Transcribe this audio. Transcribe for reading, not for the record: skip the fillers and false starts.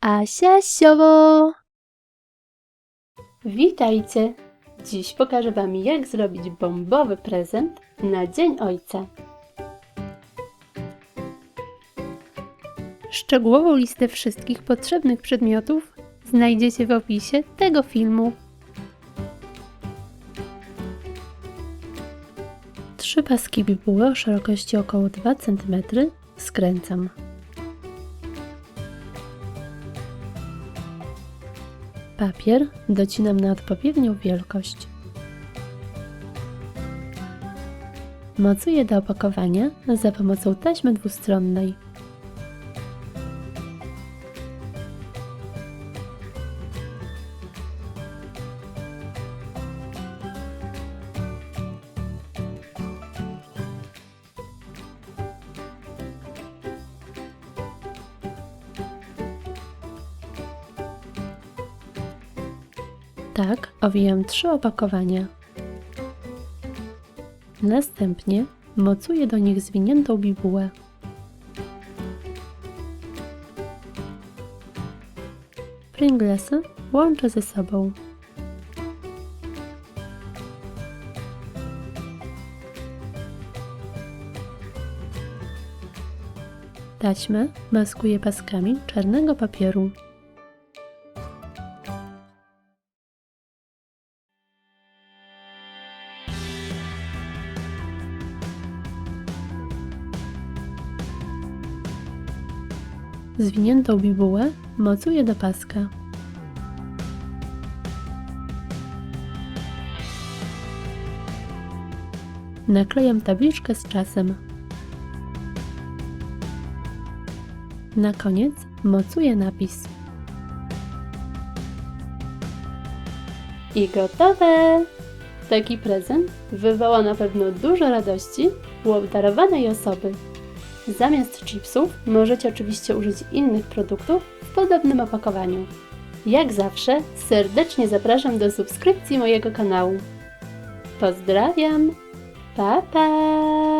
Asia Siowo! Witajcie! Dziś pokażę Wam, jak zrobić bombowy prezent na Dzień Ojca. Szczegółową listę wszystkich potrzebnych przedmiotów znajdziecie w opisie tego filmu. 3 paski bibuły o szerokości około 2 cm skręcam. Papier docinam na odpowiednią wielkość. Mocuję do opakowania za pomocą taśmy dwustronnej. Tak owijam 3 opakowania. Następnie mocuję do nich zwiniętą bibułę. Pringlesy łączę ze sobą. Taśmę maskuję paskami czarnego papieru. Zwiniętą bibułę mocuję do paska. Naklejam tabliczkę z czasem. Na koniec mocuję napis. I gotowe! Taki prezent wywoła na pewno dużo radości u obdarowanej osoby. Zamiast chipsów możecie oczywiście użyć innych produktów w podobnym opakowaniu. Jak zawsze serdecznie zapraszam do subskrypcji mojego kanału. Pozdrawiam! Pa, pa!